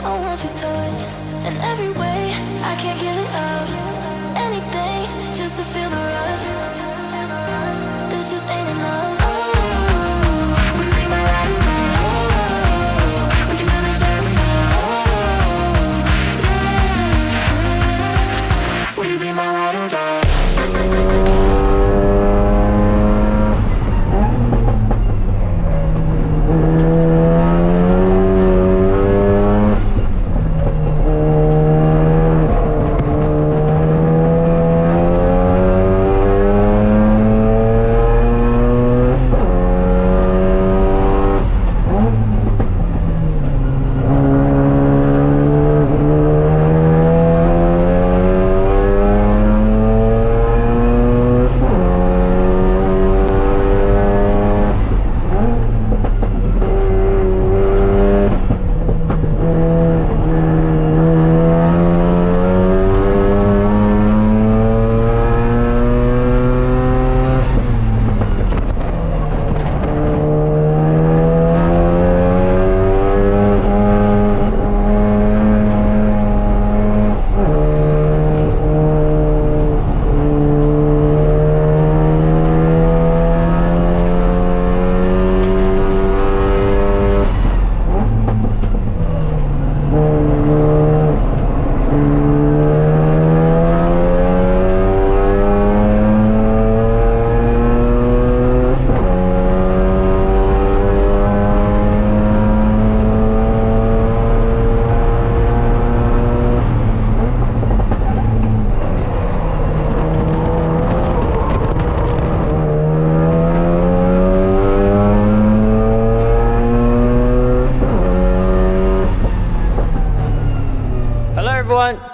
I want your touch in every way. I can't give it up. Anything just to feel the rush. This just ain't enough. Oh, will you be my ride or die? Oh, we can do this every night. Oh, yeah. Will you be my ride or die?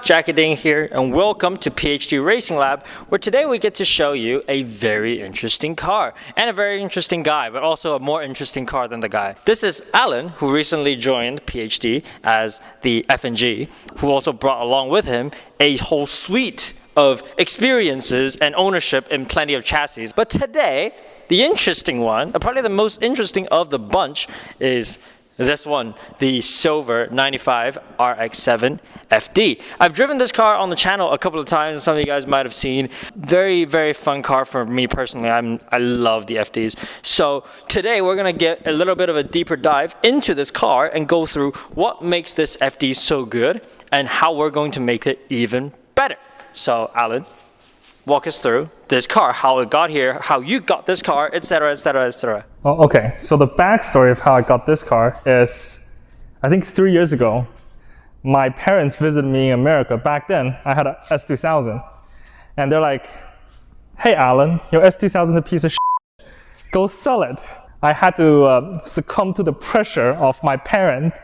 Jackie Ding here, and welcome to PhD Racing Lab, where today we get to show you a very interesting car and a very interesting guy, but also a more interesting car than the guy. This is Alan, who recently joined PhD as the F&G, who also brought along with him a whole suite of experiences and ownership in plenty of chassis. But today, the interesting one, probably the most interesting of the bunch, is this one, the silver 95 RX7 FD. I've driven this car on the channel a couple of times. Some of you guys might have seen. Very, very fun car for me personally. I love the FDs. So today we're gonna get a little bit of a deeper dive into this car and go through what makes this FD so good and how we're going to make it even better. So Alan, walk us through this car, how it got here, how you got this car, etc., etc., etc. Oh, okay, so the backstory of how I got this car is, I think 3 years ago, my parents visited me in America. Back then, I had a S2000. And they're like, hey Alan, your S2000 is a piece of shit. Go sell it. I had to succumb to the pressure of my parents,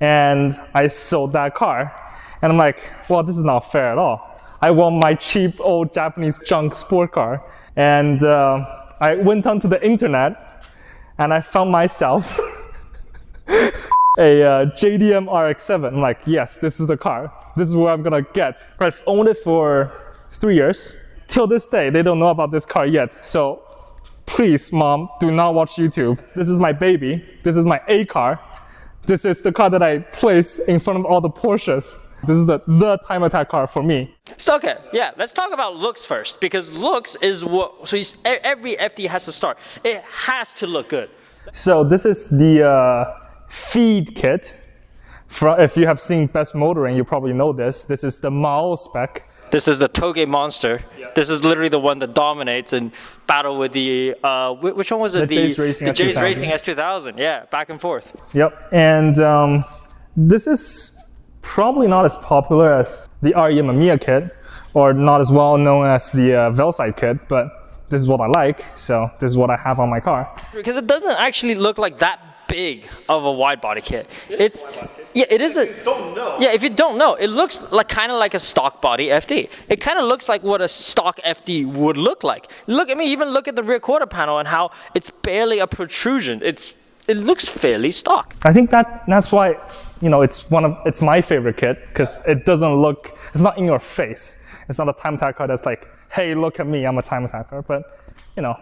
and I sold that car. And I'm like, well, this is not fair at all. I want my cheap old Japanese junk sport car. And I went onto the internet and I found myself a JDM RX7. I'm like, yes, this is the car. This is what I'm gonna get. I've owned it for 3 years. Till this day, they don't know about this car yet. So please, mom, do not watch YouTube. This is my baby. This is my A car. This is the car that I place in front of all the Porsches. This is the time attack car for me. So okay, yeah, let's talk about looks first, because looks is what, so every FD has to start. It has to look good. So this is the feed kit. If you have seen Best Motoring, you probably know this. This is the Mao spec. This is the Toge Monster. Yeah. This is literally the one that dominates and battle with the, which one was it? The J's Racing S2000. J's Racing S2000, yeah, back and forth. Yep, and this is probably not as popular as the RE Mamiya kit, or not as well known as the Velside kit, but this is what I like, so this is what I have on my car. Because it doesn't actually look like that big of a wide body kit. It's yeah, it is a. If you don't know. Yeah, if you don't know, it looks like kind of like a stock body FD. It kind of looks like what a stock FD would look like. Look, I mean, even look at the rear quarter panel and how it's barely a protrusion. It looks fairly stock. I think that's why, you know, it's my favorite kit, because it doesn't look, it's not in your face. It's not a time attack car that's like, hey, look at me, I'm a time attack car, but you know.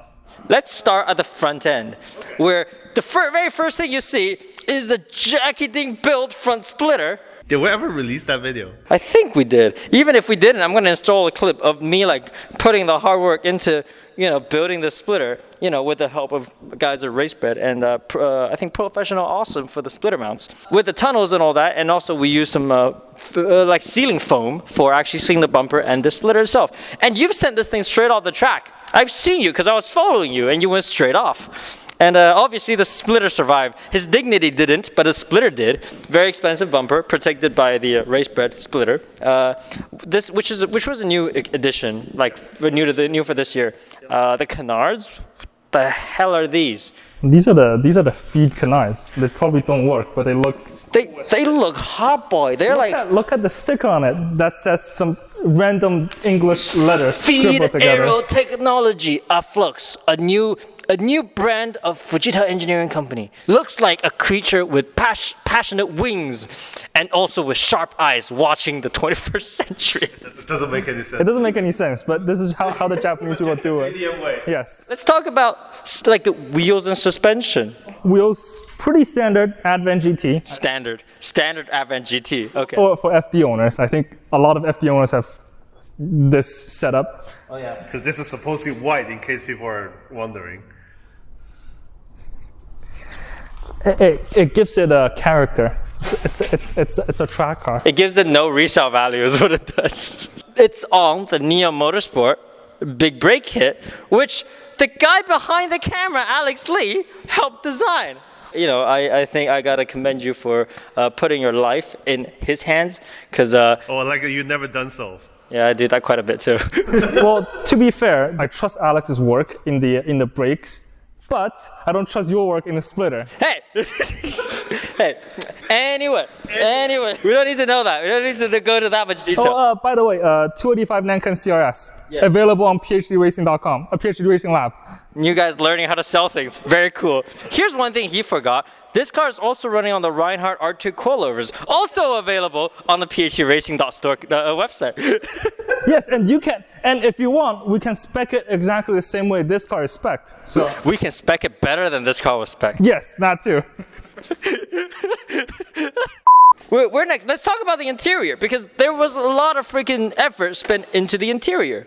Let's start at the front end, where the very first thing you see is the Jackie Ding built front splitter Did we ever release that video? I think we did. Even if we didn't, I'm going to install a clip of me like putting the hard work into, building the splitter, with the help of guys at Racebred and I think Professional Awesome for the splitter mounts. With the tunnels and all that, and also we use some like sealing foam for actually sealing the bumper and the splitter itself. And you've sent this thing straight off the track. I've seen you because I was following you and you went straight off. And obviously the splitter survived. His Dignity didn't, but the splitter did. Very expensive bumper, protected by the Racebred splitter. Which was a new addition, like new for this year. The canards, the hell are these? These are the feed canards. They probably don't work, but they look. They look hot boy. They're Look at the sticker on it that says some random English letters Feed scribbled together. Aero Technology, Flux, a new brand of Fujita Engineering Company. Looks like a creature with passionate wings and also with sharp eyes watching the 21st century. It doesn't make any sense. It doesn't make any sense, but this is how the Japanese people do it. JDM way. Yes. Let's talk about like the wheels and suspension. Wheels, pretty standard Advent GT. Standard Advent GT. Okay. For FD owners, I think a lot of FD owners have this setup. Oh yeah. Because this is supposed to be white in case people are wondering. It gives it a character. It's a track car. It gives it no resale value is what it does. It's on the Neo Motorsport big brake kit, which the guy behind the camera, Alex Lee, helped design. I think I gotta commend you for putting your life in his hands, because like you've never done so. Yeah, I do that quite a bit too. Well, to be fair, I trust Alex's work in the brakes, but I don't trust your work in the splitter. Hey! Hey, anyway, we don't need to know that. We don't need to go to that much detail. Oh, by the way, 285 Nankan CRS, Yes. available on PhDRacing.com, PhD Racing Lab. You guys learning how to sell things. Very cool. Here's one thing he forgot. This car is also running on the Reinhardt R2 coilovers, also available on the PhDRacing.store website. Yes, and if you want, we can spec it exactly the same way this car is spec'd. So We can spec it better than this car was spec'd. yes, that too. We're next. Let's talk about the interior, because there was a lot of freaking effort spent into the interior.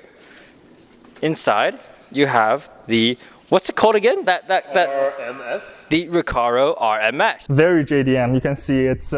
Inside, you have the, what's it called again? That RMS? the Recaro RMS. Very JDM. You can see it's.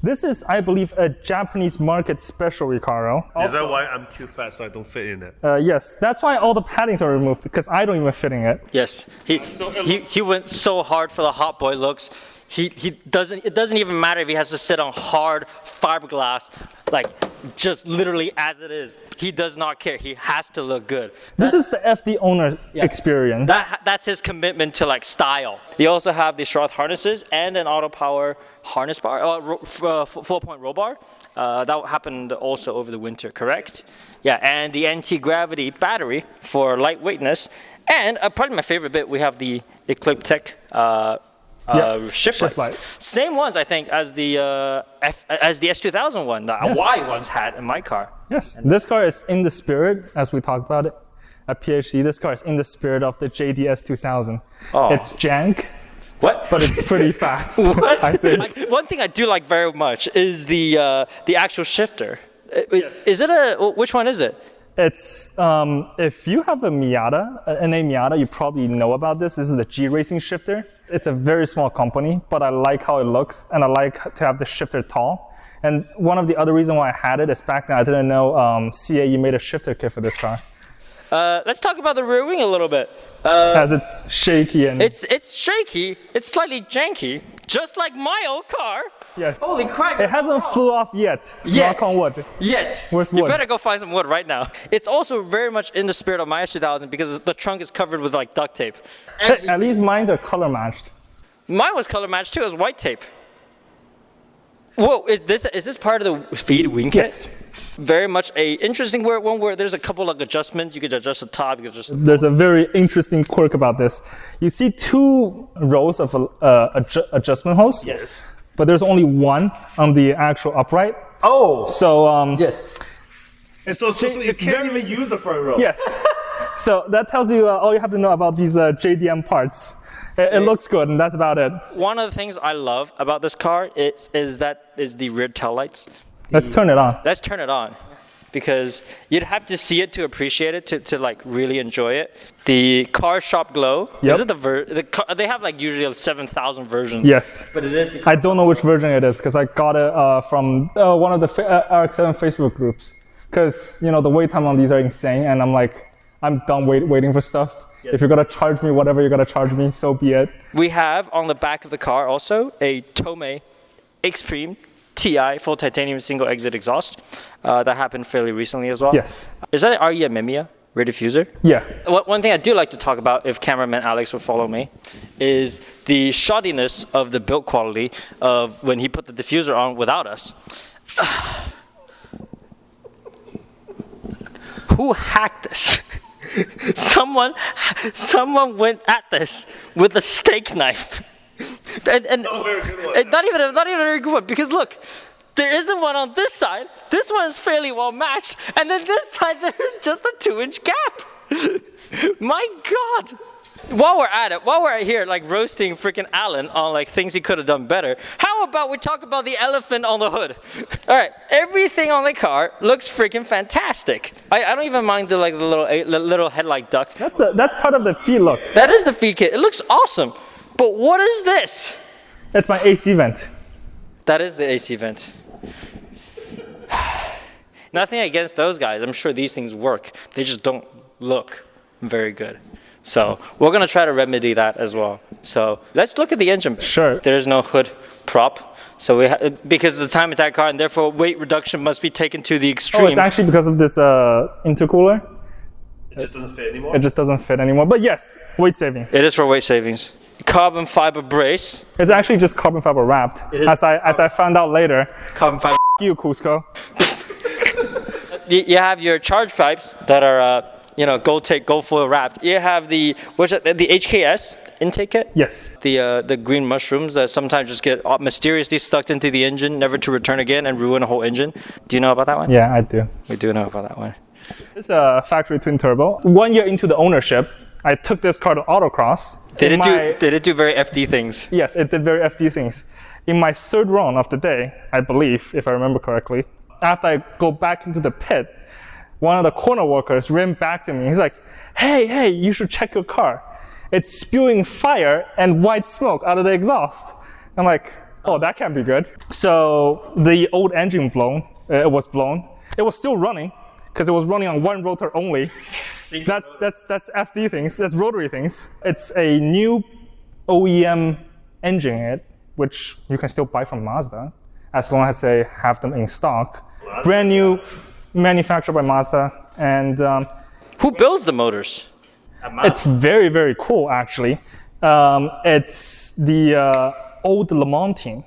This is, I believe, a Japanese market special Recaro. Is that why I'm too fat so I don't fit in it? Yes, that's why all the paddings are removed, because I don't even fit in it. Yes, he went so hard for the hot boy looks. It doesn't even matter if he has to sit on hard fiberglass, like just literally as it is. He does not care. He has to look good. This is the FD owner experience. That's his commitment to like style. You also have the Schroth harnesses and an auto power harness bar, 4-point roll bar. That happened also over the winter, correct? Yeah, and the anti-gravity battery for lightweightness. And probably my favorite bit, we have the Ecliptech shift lights. Same ones, I think, as the S2000 one that I once had in my car. Yes, this car is in the spirit, as we talked about it at PhD. This car is in the spirit of the JD S2000. Oh. It's jank, What? but it's pretty fast. What? I think. One thing I do like very much is the actual shifter. Yes. Is it which one is it? It's if you have a Miata, an A Miata, you probably know about this. This is the G Racing shifter. It's a very small company, but I like how it looks, and I like to have the shifter tall. And one of the other reasons why I had it is back then I didn't know CAE made a shifter kit for this car. Let's talk about the rear wing a little bit. As it's shaky and It's shaky. It's slightly janky, just like my old car. yes. Holy crap! It hasn't flew off yet. Knock on wood. Yet. Where's You wood? better go find some wood right now. It's also very much in the spirit of my S2000 because the trunk is covered with like duct tape. At least mine are color matched. Mine was color matched too. It was white tape. Whoa! Is this part of the feed wing kit? Yes. Very much a interesting one where there's a couple of adjustments. You could adjust the top. You could adjust. There's a very interesting quirk about this. You see two rows of adjustment holes. Yes. But there's only one on the actual upright. Oh! So Yes. So you can't even use the front row. yes. So that tells you all you have to know about these JDM parts. It looks good, and that's about it. One of the things I love about this car is the rear tail lights. Let's turn it on. Let's turn it on, because you'd have to see it to appreciate it, to like really enjoy it. The car shop glow. Yep. Is it they have like usually 7,000 versions. Yes. But it is the I don't know which version it is because I got it from one of the RX7 Facebook groups. Because the wait time on these are insane, and I'm like, I'm done waiting for stuff. Yes. If you're gonna charge me whatever you're gonna charge me, so be it. We have on the back of the car also a Tomei Extreme TI full titanium single exit exhaust that happened fairly recently as well. Yes. Is that an RE Mimia rear diffuser? Yeah. One thing I do like to talk about, if cameraman Alex would follow me, is the shoddiness of the build quality of when he put the diffuser on without us. Who hacked this? Someone went at this with a steak knife. And Not a very good one. not even a very good one, because look, there isn't one on this side. This one is fairly well matched, and then this side there's just a 2-inch gap. My God! While we're here like roasting freaking Alan on like things he could have done better, how about we talk about the elephant on the hood? All right, everything on the car looks freaking fantastic. I don't even mind the little headlight duct. That's part of the feed look. That is the feed kit. It looks awesome. But what is this? That's my AC vent. That is the AC vent. Nothing against those guys. I'm sure these things work. They just don't look very good. So we're gonna try to remedy that as well. So let's look at the engine. Sure. There's no hood prop. So because it's a time attack car, and therefore weight reduction must be taken to the extreme. Oh, it's actually because of this intercooler. It just doesn't fit anymore. It just doesn't fit anymore. But yes, weight savings. It is for weight savings. Carbon fiber brace. It's actually just carbon fiber wrapped. As I found out later. Carbon fiber. You, Cusco. You have your charge pipes that are gold foil wrapped. You have the HKS intake kit. Yes. The green mushrooms that sometimes just get mysteriously sucked into the engine, never to return again, and ruin a whole engine. Do you know about that one? Yeah, I do. We do know about that one. It's a factory twin turbo. 1 year into the ownership, I took this car to autocross. Did it do very FD things? Yes, it did very FD things. In my third run of the day, I believe, if I remember correctly, after I go back into the pit, one of the corner workers ran back to me. He's like, hey, you should check your car. It's spewing fire and white smoke out of the exhaust. I'm like, oh, that can't be good. So the old engine it was blown. It was still running because it was running on one rotor only. That's FD things, that's rotary things. It's a new OEM engine, which you can still buy from Mazda, as long as they have them in stock. Brand new, manufactured by Mazda, and who builds the motors? It's very, very cool, actually. It's the old Le Mans team,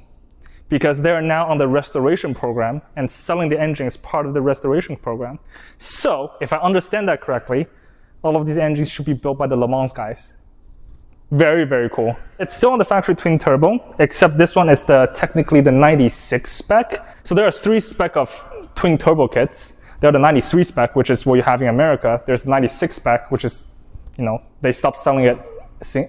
because they're now on the restoration program, and selling the engine is part of the restoration program. So, if I understand that correctly, all of these engines should be built by the Le Mans guys. Very, very cool. It's still on the factory twin turbo, except this one is technically the 96 spec. So there are 3 spec of twin turbo kits. There's the 93 spec, which is what you have in America. There's the 96 spec, which is, they stopped selling it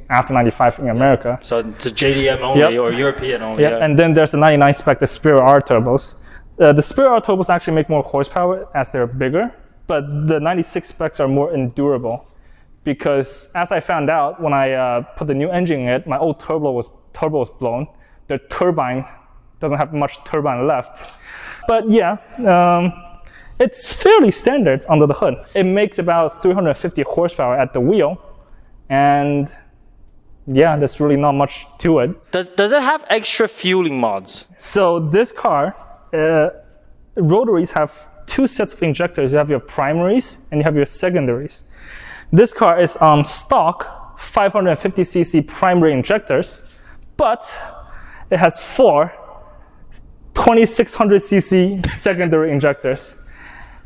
after 95 in America. So it's a JDM only or European only. Yeah, and then there's the 99 spec, the Supra R turbos. The Supra R turbos actually make more horsepower as they're bigger, but the 96 specs are more endurable. Because as I found out when I put the new engine in it, my old turbo was blown. The turbine doesn't have much turbine left. But yeah, it's fairly standard under the hood. It makes about 350 horsepower at the wheel, and yeah, there's really not much to it. Does it have extra fueling mods? So this car, rotaries have 2 sets of injectors. You have your primaries and you have your secondaries. This car is on stock 550cc primary injectors, but it has 4 2600cc secondary injectors.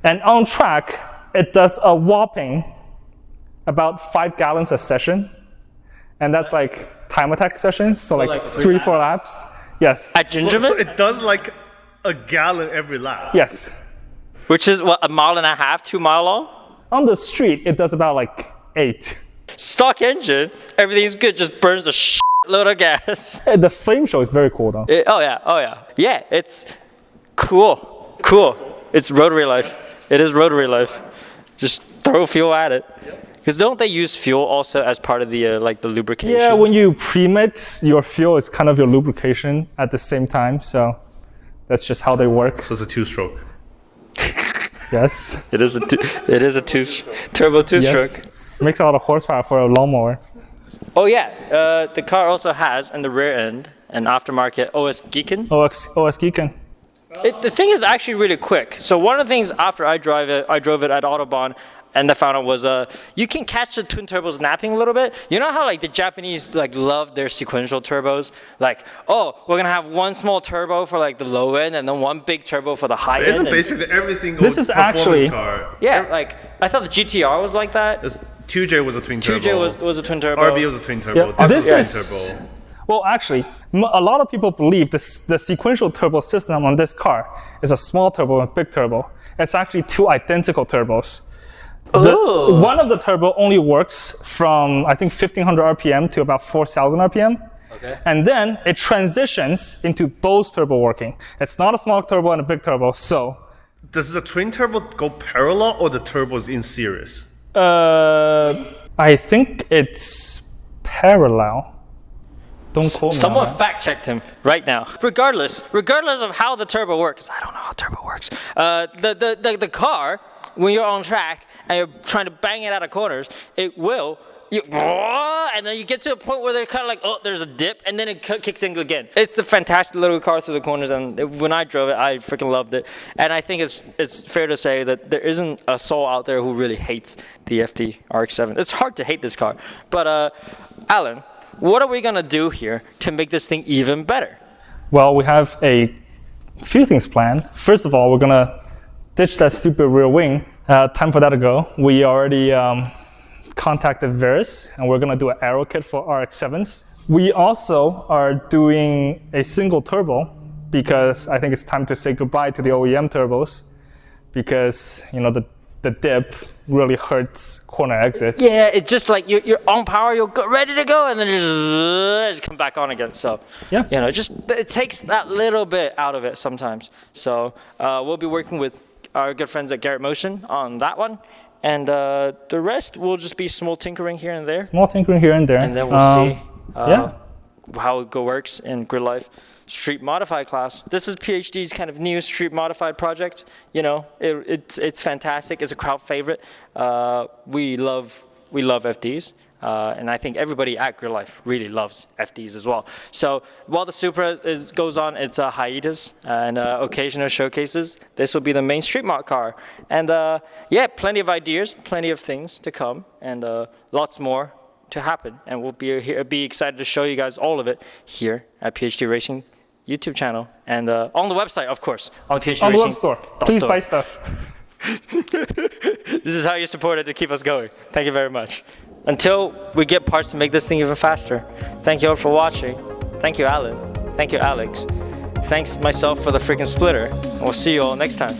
And on track, it does a whopping about 5 gallons a session. And that's like time attack sessions, so like 3-4 laps. Yes. At Gingerman? So it does like a gallon every lap. Yes. Which is what, 1.5 miles, 2 miles long? On the street, it does about like 8. Stock engine, everything's good, just burns a load of gas. The flame show is very cool though. Oh yeah. Yeah, it's cool. It's rotary life. It is rotary life. Just throw fuel at it. Because don't they use fuel also as part of the like the lubrication? Yeah, when you premix, your fuel is kind of your lubrication at the same time. So that's just how they work. So it's a two-stroke. Yes. It is a turbo two-stroke. Yes. Makes a lot of horsepower for a lawnmower. Oh yeah, the car also has in the rear end an aftermarket OS Geekin. OS Geekin. The thing is actually really quick. So one of the things after I drove it at Autobahn, and I found out was you can catch the twin turbos napping a little bit. You know how like the Japanese like love their sequential turbos? Like, oh, we're gonna have one small turbo for like the low end and then one big turbo for the high end. Isn't basically everything This is actually- car? Yeah, like I thought the GTR was like that. 2J was a twin turbo. 2J was a twin turbo. RB was a twin turbo. Yeah. This This was a is- twin turbo. Well, actually, a lot of people believe the sequential turbo system on this car is a small turbo and big turbo. It's actually two identical turbos. One of the turbo only works from, I think, 1500 RPM to about 4000 RPM. Okay. And then it transitions into both turbo working. It's not a small turbo and a big turbo, so. Does the twin turbo go parallel or the turbo's in series? I think it's parallel. Don't quote me on Someone that. fact checked him right now. Regardless of how the turbo works, 'cause I don't know how turbo works. The car, when you're on track and you're trying to bang it out of corners, it will. And then you get to a point where they're kind of like, oh, there's a dip, and then it kicks in again. It's a fantastic little car through the corners, and when I drove it, I freaking loved it. And I think it's fair to say that there isn't a soul out there who really hates the FD RX7. It's hard to hate this car, but Alan, what are we gonna do here to make this thing even better? Well, we have a few things planned. First of all, we're gonna ditch that stupid rear wing. Time for that to go. We already contacted Veris, and we're gonna do an aero kit for RX7s. We also are doing a single turbo because I think it's time to say goodbye to the OEM turbos because the dip really hurts corner exits. Yeah, it's just like you're on power, you're ready to go, and then you just come back on again. So Yeah. it takes that little bit out of it sometimes. So we'll be working with our good friends at Garrett Motion on that one. And the rest will just be small tinkering here and there. Small tinkering here and there. And then we'll see yeah. how it works in Gridlife Street Modified class. This is PhD's kind of new Street Modified project. It's fantastic. It's a crowd favorite. We love FDs. And I think everybody at Gridlife really loves FDs as well. So while the Supra goes on its hiatus and occasional showcases, this will be the main street mod car. And yeah, plenty of ideas, plenty of things to come, and lots more to happen. And we'll be excited to show you guys all of it here at PhD Racing YouTube channel and on the website, of course, on PhD On the Racing web store. Please buy stuff. This is how you support it to keep us going. Thank you very much. Until we get parts to make this thing even faster. Thank you all for watching. Thank you, Alan. Thank you, Alex. Thanks myself for the freaking splitter. And we'll see you all next time.